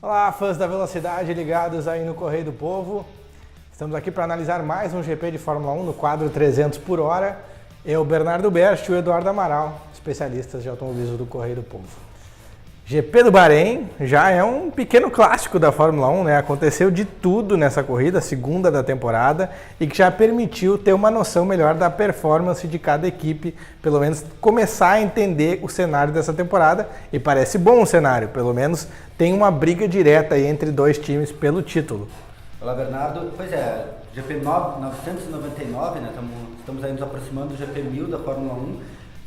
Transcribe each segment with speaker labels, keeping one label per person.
Speaker 1: Olá, fãs da velocidade ligados aí no Correio do Povo. Estamos aqui para analisar mais um GP de Fórmula 1 no quadro 300 por hora. Eu, Bernardo Berti e o Eduardo Amaral, especialistas de automobilismo do Correio do Povo. GP do Bahrein já é um pequeno clássico da Fórmula 1, né? Aconteceu de tudo nessa corrida, a segunda da temporada, e que já permitiu ter uma noção melhor da performance de cada equipe, pelo menos começar a entender o cenário dessa temporada, e parece bom o cenário, pelo menos tem uma briga direta aí entre dois times pelo título.
Speaker 2: Olá, Bernardo. Pois é, GP 999, né? Estamos aí nos aproximando do GP 1000 da Fórmula 1.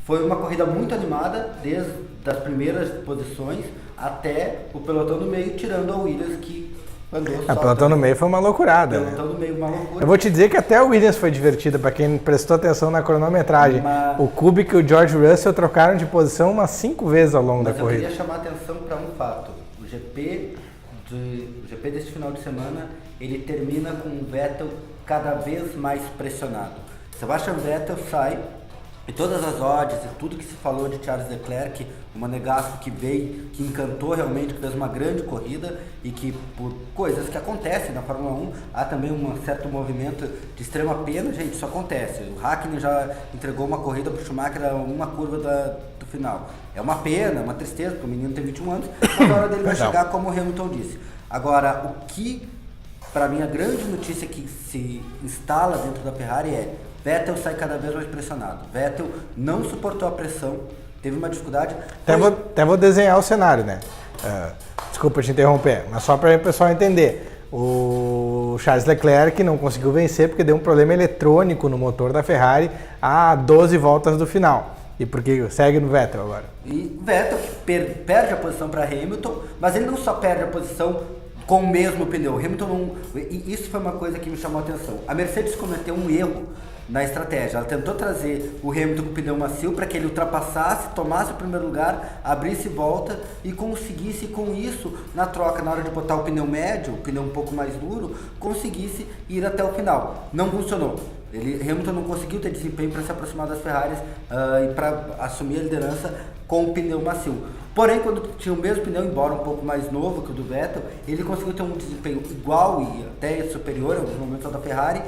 Speaker 2: Foi uma corrida muito animada, desde as primeiras posições até o pelotão do meio, tirando a Williams, que andou só.
Speaker 1: O pelotão no meio foi uma loucurada.
Speaker 2: O pelotão do meio, uma loucura.
Speaker 1: Eu vou te dizer que até a Williams foi divertida, para quem prestou atenção na cronometragem. O Kubica e o George Russell trocaram de posição umas 5 vezes ao longo da corrida.
Speaker 2: Eu queria chamar a atenção para um fato. O GP deste final de semana, ele termina com o Vettel cada vez mais pressionado. Sebastian Vettel sai, e todas as odds e tudo que se falou de Charles Leclerc, o Monegasco que veio, que encantou realmente, que fez uma grande corrida e que por coisas que acontecem na Fórmula 1, há também um certo movimento de extrema pena, gente, isso acontece. O Hakkinen já entregou uma corrida para o Schumacher a uma curva do final. É uma pena, uma tristeza, porque o menino tem 21 anos, mas a hora dele vai chegar, como o Hamilton disse. Agora, o que, para mim, a grande notícia que se instala dentro da Ferrari é: Vettel sai cada vez mais pressionado. Vettel não suportou a pressão, teve uma dificuldade.
Speaker 1: Até vou desenhar o cenário, né? Desculpa te interromper, mas só para o pessoal entender. O Charles Leclerc não conseguiu vencer porque deu um problema eletrônico no motor da Ferrari a 12 voltas do final. E porque segue no Vettel agora.
Speaker 2: E Vettel perde a posição para Hamilton, mas ele não só perde a posição com o mesmo pneu. Hamilton não... E isso foi uma coisa que me chamou a atenção. A Mercedes cometeu um erro na estratégia. Ela tentou trazer o Hamilton com o pneu macio para que ele ultrapassasse, tomasse o primeiro lugar, abrisse volta e conseguisse com isso, na troca, na hora de botar o pneu médio, o pneu um pouco mais duro, conseguisse ir até o final. Não funcionou. Hamilton não conseguiu ter desempenho para se aproximar das Ferraris e para assumir a liderança com o pneu macio. Porém, quando tinha o mesmo pneu, embora um pouco mais novo que o do Vettel, ele conseguiu ter um desempenho igual e até superior em alguns momentos ao da Ferrari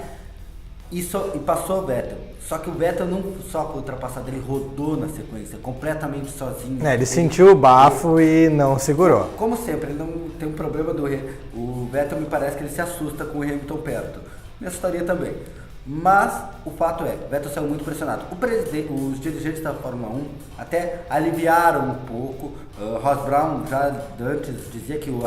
Speaker 2: e passou o Vettel. Só que o Vettel não só foi ultrapassado, ele rodou na sequência, completamente sozinho.
Speaker 1: Ele sentiu o bafo e não segurou.
Speaker 2: Como sempre, ele não tem um problema o Vettel me parece que ele se assusta com o Hamilton perto. Me assustaria também. Mas o fato é, o Vettel saiu muito pressionado. Os dirigentes da Fórmula 1 até aliviaram um pouco. Ross Brown já antes dizia que o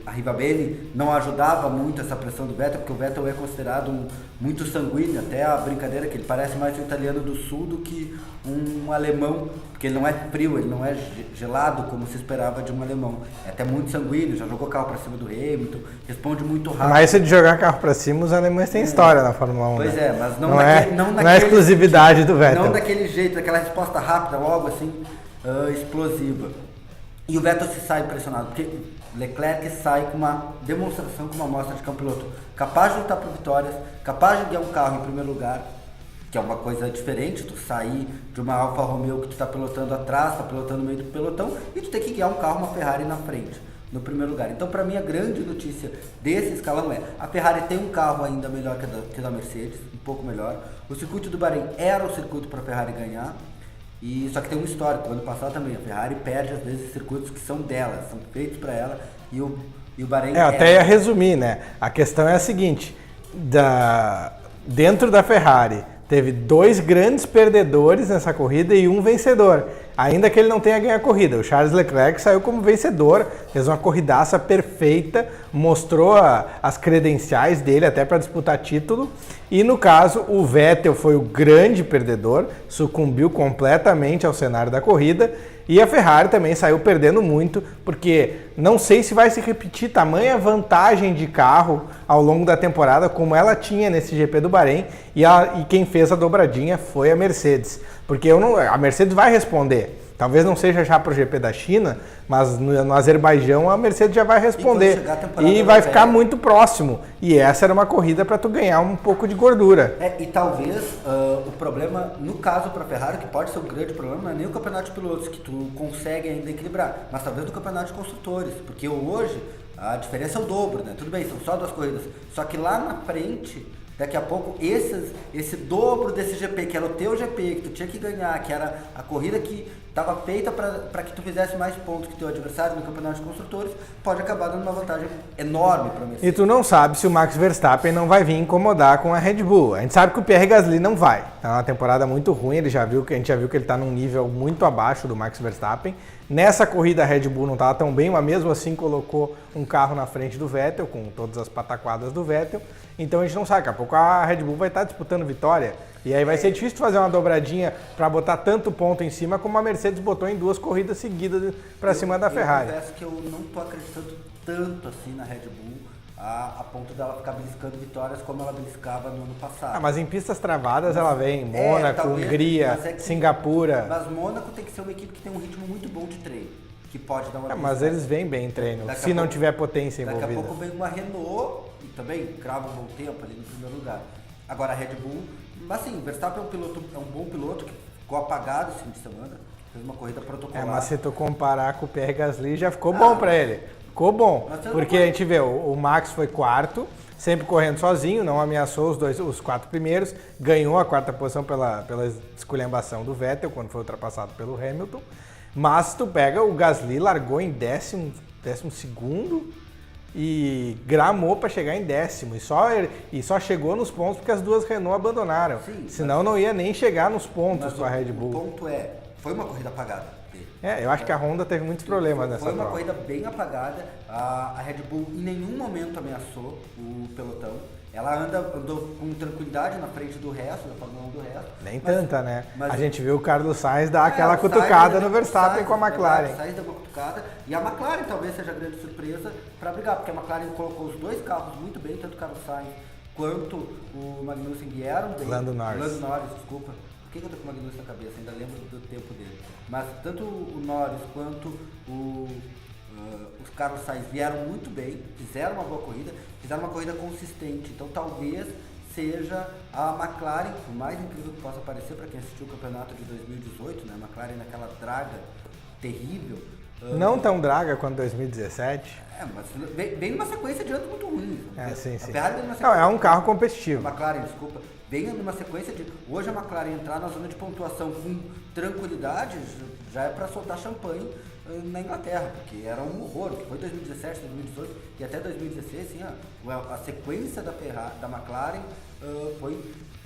Speaker 2: Arrivabene não ajudava muito essa pressão do Vettel, porque o Vettel é considerado muito sanguíneo, até a brincadeira que ele parece mais um italiano do sul do que um alemão, porque ele não é frio, ele não é gelado como se esperava de um alemão. É até muito sanguíneo, já jogou carro para cima do Hamilton, responde muito rápido.
Speaker 1: Mas se de jogar carro para cima, os alemães têm história na Fórmula 1.
Speaker 2: Pois
Speaker 1: né?
Speaker 2: mas
Speaker 1: não é exclusividade do Vettel.
Speaker 2: Não daquele jeito, daquela resposta rápida, logo assim, explosiva. E o Vettel se sai pressionado, porque Leclerc sai com uma demonstração, com uma amostra de campeonato capaz de lutar por vitórias, capaz de guiar um carro em primeiro lugar, que é uma coisa diferente, tu sair de uma Alfa Romeo que tu está pilotando atrás, está pilotando no meio do pelotão, e tu tem que guiar um carro, uma Ferrari na frente, no primeiro lugar. Então, para mim, a grande notícia desse escalão é: a Ferrari tem um carro ainda melhor que a da Mercedes, um pouco melhor. O circuito do Bahrein era o circuito para a Ferrari ganhar, só que tem um histórico. Ano passado também, a Ferrari perde às vezes circuitos que são dela, são feitos para ela, e o Bahrein
Speaker 1: até ia resumir, né? A questão é a seguinte: dentro da Ferrari teve 2 grandes perdedores nessa corrida e um vencedor, ainda que ele não tenha ganho a corrida. O Charles Leclerc saiu como vencedor, fez uma corridaça perfeita, mostrou as credenciais dele até para disputar título. E no caso, o Vettel foi o grande perdedor, sucumbiu completamente ao cenário da corrida. E a Ferrari também saiu perdendo muito, porque não sei se vai se repetir tamanha vantagem de carro ao longo da temporada como ela tinha nesse GP do Bahrein, e quem fez a dobradinha foi a Mercedes. Porque a Mercedes vai responder. Talvez não seja já para o GP da China, mas no Azerbaijão a Mercedes já vai responder. E vai ficar muito próximo. E essa era uma corrida para tu ganhar um pouco de gordura.
Speaker 2: E talvez o problema, no caso para a Ferrari, que pode ser um grande problema, não é nem o campeonato de pilotos, que tu consegue ainda equilibrar, mas talvez no campeonato de construtores. Porque hoje a diferença é o dobro, né? Tudo bem, são só 2 corridas. Só que lá na frente, daqui a pouco, esse dobro desse GP, que era o teu GP, que tu tinha que ganhar, que era a corrida que estava feita para que tu fizesse mais pontos que teu adversário no campeonato de construtores, pode acabar dando uma vantagem enorme para a Mercedes.
Speaker 1: E tu não sabe se o Max Verstappen não vai vir incomodar com a Red Bull. A gente sabe que o Pierre Gasly não vai. É uma temporada muito ruim, a gente já viu que ele está num nível muito abaixo do Max Verstappen. Nessa corrida a Red Bull não estava tão bem, mas mesmo assim colocou um carro na frente do Vettel, com todas as pataquadas do Vettel. Então a gente não sabe, daqui a pouco a Red Bull vai estar disputando vitória. E aí vai ser difícil fazer uma dobradinha para botar tanto ponto em cima como a Mercedes botou em 2 corridas seguidas para cima da Ferrari.
Speaker 2: Eu confesso que eu não estou acreditando tanto assim na Red Bull a ponto dela ficar beliscando vitórias como ela beliscava no ano passado.
Speaker 1: Mas em pistas travadas ela vem, Mônaco, Hungria, Singapura.
Speaker 2: Mas Mônaco tem que ser uma equipe que tem um ritmo muito bom de treino, que pode dar uma...
Speaker 1: Mas eles vêm bem em treino, se não tiver potência envolvida.
Speaker 2: Daqui a pouco vem uma Renault e também crava um bom tempo ali no primeiro lugar. Agora a Red Bull, mas assim, o Verstappen é um bom piloto que ficou apagado esse fim de semana, fez uma corrida protocolar.
Speaker 1: Mas se tu comparar com o Pierre Gasly, já ficou bom para ele. Ficou bom, porque a gente vê, o Max foi 4º, sempre correndo sozinho, não ameaçou os 4 primeiros, ganhou a 4ª posição pela esculhambação do Vettel, quando foi ultrapassado pelo Hamilton. Mas tu pega, o Gasly largou em 12º e gramou para chegar em 10º. E só chegou nos pontos porque as 2 Renault abandonaram. Sim, senão não ia nem chegar nos pontos com a Red Bull.
Speaker 2: O ponto foi uma corrida apagada.
Speaker 1: Eu acho que a Honda teve muitos problemas nessa prova.
Speaker 2: Foi uma corrida bem apagada. A Red Bull em nenhum momento ameaçou o pelotão. Ela andou com tranquilidade na frente do resto, da Fórmula 1 do resto.
Speaker 1: Nem tanta, né? A gente viu o Carlos Sainz dar aquela cutucada no Verstappen com a McLaren.
Speaker 2: Sainz deu uma cutucada. E a McLaren talvez seja a grande surpresa para brigar, porque a McLaren colocou os 2 carros muito bem, tanto o Carlos Sainz quanto o Magnussen vieram bem.
Speaker 1: Lando Norris,
Speaker 2: desculpa. Por que eu tô com o Magnussen na cabeça? Ainda lembro do tempo dele. Mas tanto o Norris quanto os Carlos Sainz vieram muito bem, fizeram uma boa corrida, fizeram uma corrida consistente. Então talvez seja a McLaren, por mais incrível que possa parecer para quem assistiu o campeonato de 2018, né? A McLaren naquela draga terrível.
Speaker 1: Não tão draga quanto 2017.
Speaker 2: Mas vem numa sequência de anos muito ruins.
Speaker 1: Sim.
Speaker 2: Não,
Speaker 1: é um carro competitivo.
Speaker 2: A McLaren, desculpa, vem numa sequência de... Hoje a McLaren entrar na zona de pontuação com tranquilidade já é para soltar champanhe na Inglaterra, porque era um horror, que foi 2017, 2018 e até 2016, assim, a sequência da McLaren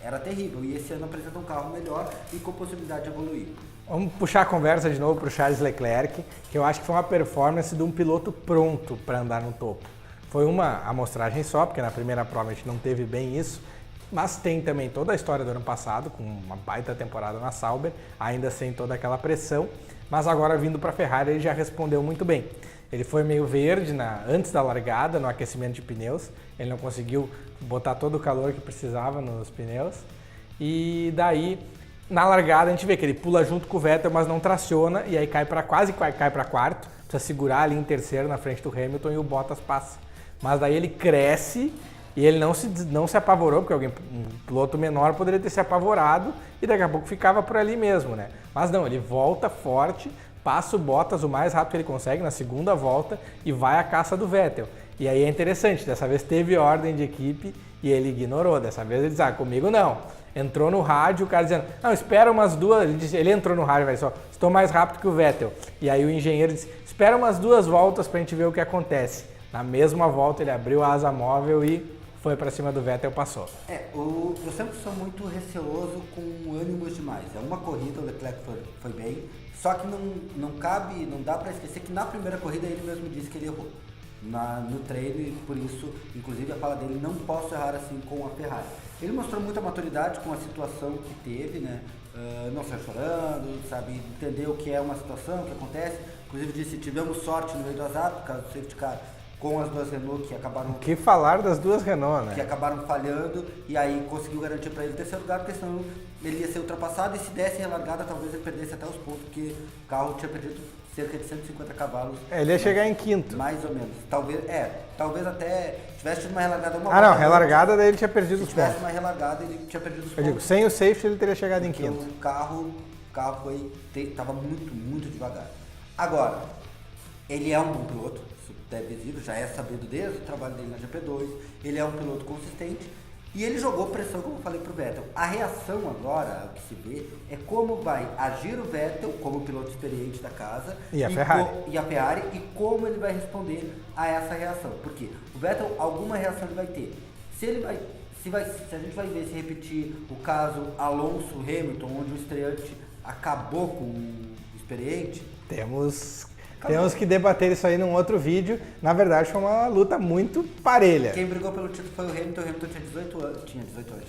Speaker 2: era terrível, e esse ano apresenta um carro melhor e com possibilidade de evoluir.
Speaker 1: Vamos puxar a conversa de novo para o Charles Leclerc, que eu acho que foi uma performance de um piloto pronto para andar no topo. Foi uma amostragem só, porque na primeira prova a gente não teve bem isso, mas tem também toda a história do ano passado, com uma baita temporada na Sauber, ainda sem toda aquela pressão, mas agora vindo para a Ferrari ele já respondeu muito bem. Ele foi meio verde antes da largada, no aquecimento de pneus, ele não conseguiu botar todo o calor que precisava nos pneus, e daí na largada a gente vê que ele pula junto com o Vettel, mas não traciona, e aí quase cai para 4º, precisa segurar ali em 3º na frente do Hamilton e o Bottas passa. Mas daí ele cresce e ele não se apavorou, porque um piloto menor poderia ter se apavorado e daqui a pouco ficava por ali mesmo, né? Mas não, ele volta forte, passa o Bottas o mais rápido que ele consegue na segunda volta e vai à caça do Vettel. E aí é interessante, dessa vez teve ordem de equipe e ele ignorou. Dessa vez ele disse, comigo não. Entrou no rádio, o cara dizendo, não, espera umas 2, ele entrou no rádio, vai só, estou mais rápido que o Vettel. E aí o engenheiro disse, espera umas 2 voltas pra gente ver o que acontece. Na mesma volta ele abriu a asa móvel e foi para cima do Vettel e passou.
Speaker 2: Eu sempre sou muito receoso com ânimos demais. É uma corrida, o Leclerc foi bem, só que não dá para esquecer que na primeira corrida ele mesmo disse que ele errou no treino e por isso, inclusive a fala dele, não posso errar assim com a Ferrari. Ele mostrou muita maturidade com a situação que teve, né? Não saiu chorando, sabe, entender o que é uma situação, o que acontece. Inclusive disse, tivemos sorte no meio do azar, por causa do safety car, com as duas Renault que acabaram...
Speaker 1: O que falar das duas Renault, né?
Speaker 2: Que acabaram falhando e aí conseguiu garantir para ele o terceiro lugar, porque senão ele ia ser ultrapassado e se desse relargada talvez ele perdesse até os pontos, porque o carro tinha perdido cerca de 150 cavalos.
Speaker 1: Ele ia chegar em quinto.
Speaker 2: Mais ou menos. Talvez até tivesse tido uma relargada
Speaker 1: não, relargada daí ele tinha perdido os pontos.
Speaker 2: Se tivesse uma relargada ele tinha perdido os pontos.
Speaker 1: Eu digo, sem o safety ele teria chegado em quinto.
Speaker 2: O carro estava muito devagar. Agora, ele é um bom piloto, isso é visível, já é sabido desde o trabalho dele na GP2, ele é um piloto consistente e ele jogou pressão, como eu falei para o Vettel. A reação agora, o que se vê, é como vai agir o Vettel como piloto experiente da casa
Speaker 1: e a Ferrari
Speaker 2: e como ele vai responder a essa reação. Porque o Vettel, alguma reação ele vai ter. Se a gente vai ver se repetir o caso Alonso-Hamilton, onde o estreante acabou com o experiente,
Speaker 1: temos que debater isso aí num outro vídeo. Na verdade, foi uma luta muito parelha.
Speaker 2: Quem brigou pelo título foi o Hamilton. O Hamilton tinha 18 anos, tinha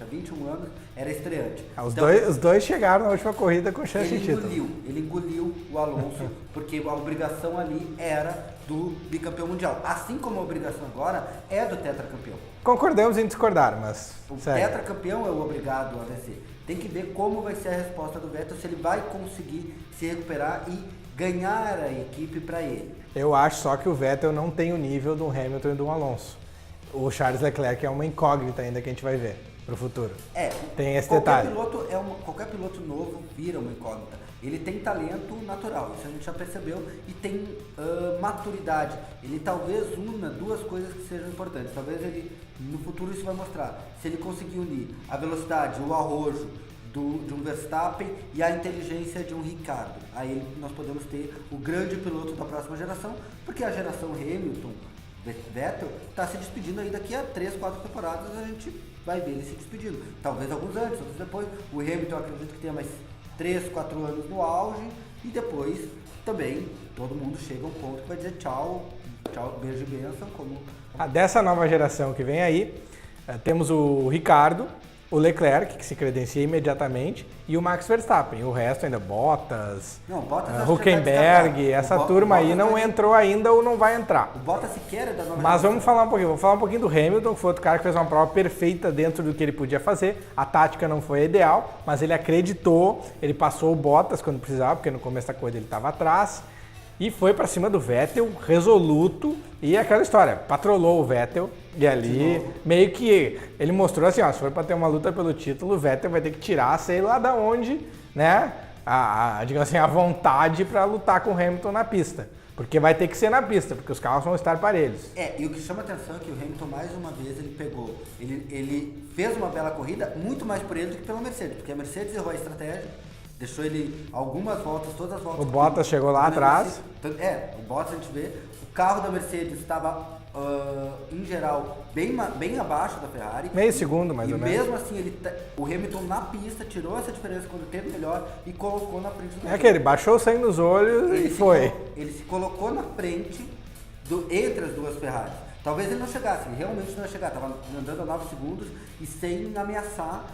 Speaker 2: 21 anos, era estreante.
Speaker 1: Os dois chegaram na última corrida com chance de título.
Speaker 2: Ele engoliu o Alonso, porque a obrigação ali era do bicampeão mundial. Assim como a obrigação agora é do tetracampeão.
Speaker 1: Concordamos em discordar, mas
Speaker 2: o tetracampeão é o obrigado a vencer. Tem que ver como vai ser a resposta do Vettel, se ele vai conseguir se recuperar e ganhar a equipe para ele.
Speaker 1: Eu acho só que o Vettel não tem o nível do Hamilton e do Alonso. O Charles Leclerc é uma incógnita ainda que a gente vai ver pro futuro. Tem esse detalhe.
Speaker 2: Qualquer piloto novo vira uma incógnita. Ele tem talento natural, isso a gente já percebeu, e tem maturidade. Ele talvez una duas coisas que sejam importantes. Talvez ele, no futuro isso vai mostrar. Se ele conseguir unir a velocidade, o arrojo, de um Verstappen e a inteligência de um Ricardo. Aí nós podemos ter o grande piloto da próxima geração, porque a geração Hamilton, Vettel, está se despedindo aí daqui a 3, 4 temporadas, a gente vai ver ele se despedindo. Talvez alguns antes, outros depois. O Hamilton eu acredito que tenha mais 3, 4 anos no auge e depois também todo mundo chega a um ponto que vai dizer tchau, beijo e bênção.
Speaker 1: Dessa nova geração que vem aí, temos o Ricardo, o Leclerc, que se credencia imediatamente, e o Max Verstappen. O resto ainda, Bottas, Hülkenberg, essa turma aí não entrou ainda ou não vai entrar.
Speaker 2: O Bottas sequer é da nova
Speaker 1: Mas vamos falar um pouquinho do Hamilton, que foi outro cara que fez uma prova perfeita dentro do que ele podia fazer. A tática não foi ideal, mas ele acreditou, ele passou o Bottas quando precisava, porque no começo da corrida ele estava atrás, e foi para cima do Vettel, resoluto, e aquela história, patrolou o Vettel, e ali meio que ele mostrou assim, se for para ter uma luta pelo título, o Vettel vai ter que tirar, sei lá da onde, né, digamos assim, a vontade para lutar com o Hamilton na pista. Porque vai ter que ser na pista, porque os carros vão estar parelhos.
Speaker 2: E o que chama atenção é que o Hamilton, mais uma vez, ele fez uma bela corrida, muito mais por ele do que pela Mercedes, porque a Mercedes errou a estratégia, deixou ele algumas voltas, todas as voltas.
Speaker 1: O Bottas chegou lá atrás.
Speaker 2: O Bottas a gente vê, o carro da Mercedes estava, em geral, bem abaixo da Ferrari.
Speaker 1: Meio segundo, mais ou menos.
Speaker 2: E mesmo assim, o Hamilton na pista tirou essa diferença quando teve melhor e colocou na frente do
Speaker 1: que ele baixou o sangue nos olhos e foi.
Speaker 2: Ele se colocou na frente entre as duas Ferraris. Talvez ele não chegasse, ele realmente não ia chegar, estava andando a 9 segundos e sem ameaçar.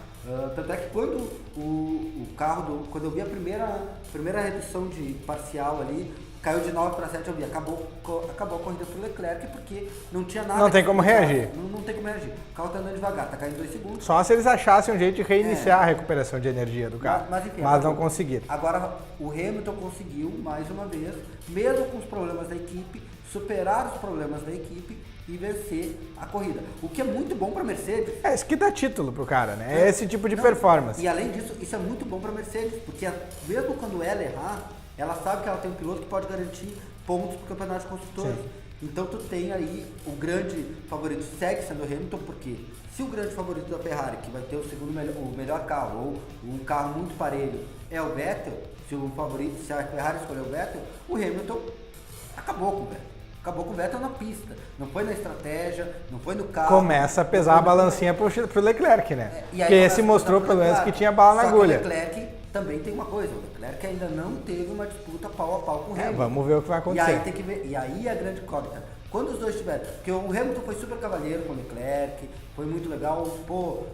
Speaker 2: Tanto é que quando o carro, quando eu vi a primeira redução de parcial ali, caiu de 9 para 7, eu vi, acabou a corrida pro Leclerc, porque não tinha nada.
Speaker 1: Não tem como reagir.
Speaker 2: Não tem como reagir. O carro tá andando devagar, tá caindo 2 segundos.
Speaker 1: Só se eles achassem um jeito de reiniciar a recuperação de energia do carro. Mas não conseguiram.
Speaker 2: Agora, o Hamilton conseguiu, mais uma vez, mesmo com os problemas da equipe, superar os problemas da equipe e vencer a corrida. O que é muito bom para a Mercedes.
Speaker 1: Isso que dá título pro cara, né? É esse tipo de performance.
Speaker 2: E além disso, isso é muito bom para a Mercedes, porque mesmo quando ela errar, ela sabe que ela tem um piloto que pode garantir pontos pro campeonato de construtores. Sim. Então tu tem aí o grande favorito, segue sendo o Hamilton, porque se o grande favorito da Ferrari, que vai ter o melhor carro, ou um carro muito parelho, é o Vettel, se a Ferrari escolher o Vettel, o Hamilton acabou com o Vettel. Acabou com o Vettel na pista, não foi na estratégia, não foi no carro.
Speaker 1: Começa a pesar a balancinha pro Leclerc, né? Porque esse mostrou pelo menos que tinha bala na agulha.
Speaker 2: O Leclerc também tem uma coisa, o Leclerc ainda não teve uma disputa pau a pau com o Hamilton.
Speaker 1: Vamos ver o que vai acontecer.
Speaker 2: E aí tem que ver, e aí a grande incógnita. Quando os dois tiveram, porque o Hamilton foi super cavalheiro com o Leclerc, foi muito legal,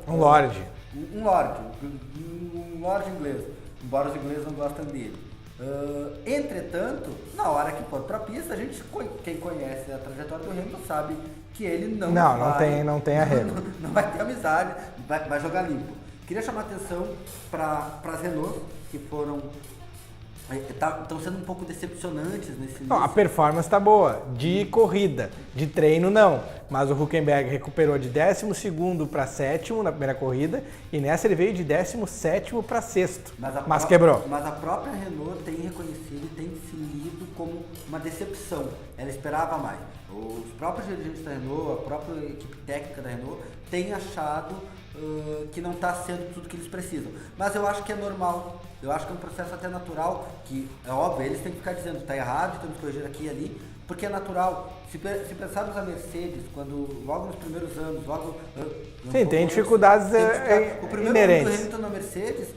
Speaker 1: um lorde.
Speaker 2: Um lorde inglês, embora os ingleses não gostem dele. Entretanto, na hora que for para a pista, quem conhece a trajetória do Hamilton sabe que ele não
Speaker 1: tem arrego.
Speaker 2: Não vai ter amizade, vai jogar limpo. Queria chamar a atenção para as Renault, que estão sendo um pouco decepcionantes nesse início.
Speaker 1: Não, a performance está boa, de corrida, de treino não, mas o Hülkenberg recuperou de 12º para 7º na primeira corrida e nessa ele veio de 17º para 6º, mas quebrou.
Speaker 2: Mas a própria Renault tem reconhecido e tem se lido como uma decepção, ela esperava mais. Os próprios dirigentes da Renault, a própria equipe técnica da Renault tem achado que não está sendo tudo que eles precisam. Mas eu acho que é normal, eu acho que é um processo até natural, que é óbvio, eles têm que ficar dizendo, está errado, temos que corrigir aqui e ali, porque é natural. Se pensarmos a Mercedes, logo nos primeiros anos,
Speaker 1: sim, tem dificuldades
Speaker 2: o primeiro
Speaker 1: inerentes.
Speaker 2: ano do Hamilton na Mercedes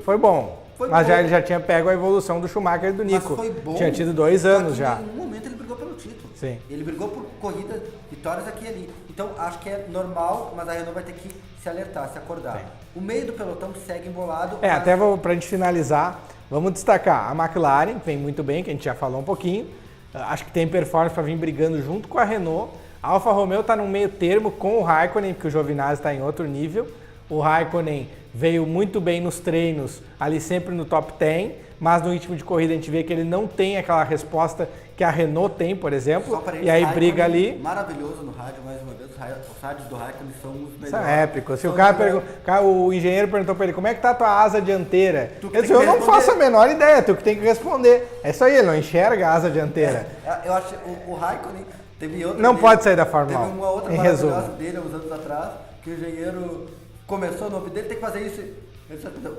Speaker 1: foi bom. Mas ele já tinha pego a evolução do Schumacher e do Nico.
Speaker 2: Mas foi bom,
Speaker 1: tinha tido 2 anos já.
Speaker 2: Em nenhum momento ele brigou pelo título.
Speaker 1: Sim.
Speaker 2: Ele brigou por corridas, vitórias aqui e ali. Então acho que é normal, mas a Renault vai ter que se alertar, se acordar. Sim. O meio do pelotão segue embolado.
Speaker 1: Até pra gente finalizar, vamos destacar a McLaren, que vem muito bem, que a gente já falou um pouquinho. Acho que tem performance para vir brigando junto com a Renault. A Alfa Romeo está no meio termo com o Raikkonen, porque o Giovinazzi está em outro nível. O Raikkonen veio muito bem nos treinos, ali sempre no top 10, mas no ritmo de corrida a gente vê que ele não tem aquela resposta que a Renault tem, por exemplo, e aí briga ali.
Speaker 2: Maravilhoso no rádio, mais uma vez, os rádios do Raikkonen são os melhores.
Speaker 1: Isso é épico. Se o engenheiro perguntou para ele, como é que tá a tua asa dianteira? Ele disse, eu não faço a menor ideia, tu que tem que responder. É isso aí, ele não enxerga a asa dianteira.
Speaker 2: Eu acho que o Raikkonen teve outra.
Speaker 1: Não pode sair da Fórmula 1.
Speaker 2: Teve uma outra maravilhosa dele, há uns anos atrás, que o engenheiro começou no nome dele, tem que fazer isso.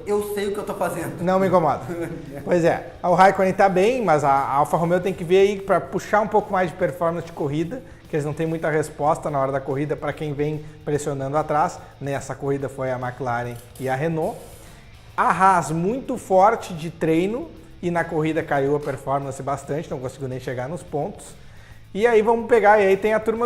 Speaker 2: Eu sei o que eu estou fazendo.
Speaker 1: Não me incomoda. Pois é, o Raikkonen está bem, mas a Alfa Romeo tem que ver aí para puxar um pouco mais de performance de corrida, que eles não têm muita resposta na hora da corrida para quem vem pressionando atrás. Nessa corrida foi a McLaren e a Renault. A Haas muito forte de treino e na corrida caiu a performance bastante, não conseguiu nem chegar nos pontos. E aí vamos pegar, e aí tem a turma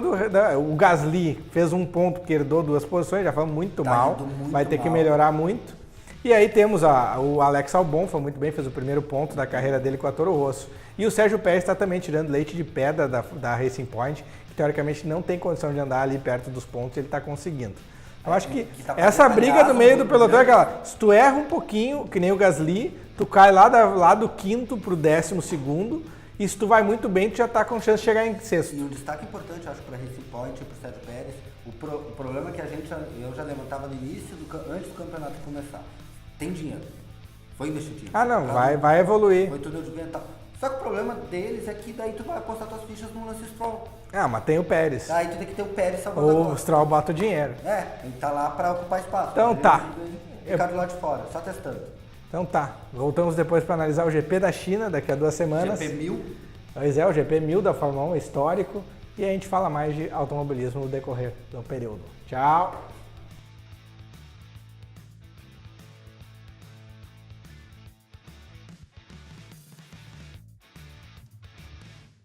Speaker 1: o Gasly, fez 1 ponto, que herdou 2 posições, já foi muito mal, vai ter que melhorar muito. E aí temos o Alex Albon, foi muito bem, fez o primeiro ponto da carreira dele com a Toro Rosso. E o Sérgio Pérez está também tirando leite de pedra da Racing Point, que teoricamente não tem condição de andar ali perto dos pontos, ele está conseguindo. Eu acho que essa briga do meio do pelotão é aquela, se tu erra um pouquinho, que nem o Gasly, tu cai lá do 5º pro 12º, e se tu vai muito bem, tu já está com chance de chegar em 6º.
Speaker 2: E um destaque importante, acho, para a Racing Point e para o Sérgio Pérez, o problema é que eu já levantava no início, antes do campeonato começar. Tem dinheiro. Foi investido.
Speaker 1: Ah, não, vai evoluir.
Speaker 2: Foi tudo de bem e tal. Só que o problema deles é que daí tu vai apostar tuas fichas no Lance Stroll.
Speaker 1: Ah, mas tem o Pérez.
Speaker 2: Aí tu tem que ter o Pérez salvando a
Speaker 1: O Stroll bota o dinheiro.
Speaker 2: Ele tá lá para ocupar espaço.
Speaker 1: Então tá.
Speaker 2: Ficar do lado de fora, só testando.
Speaker 1: Então tá. Voltamos depois para analisar o GP da China, daqui a 2 semanas.
Speaker 2: GP 1000.
Speaker 1: Pois é, o GP 1000 da Fórmula 1 histórico. E a gente fala mais de automobilismo no decorrer do período. Tchau!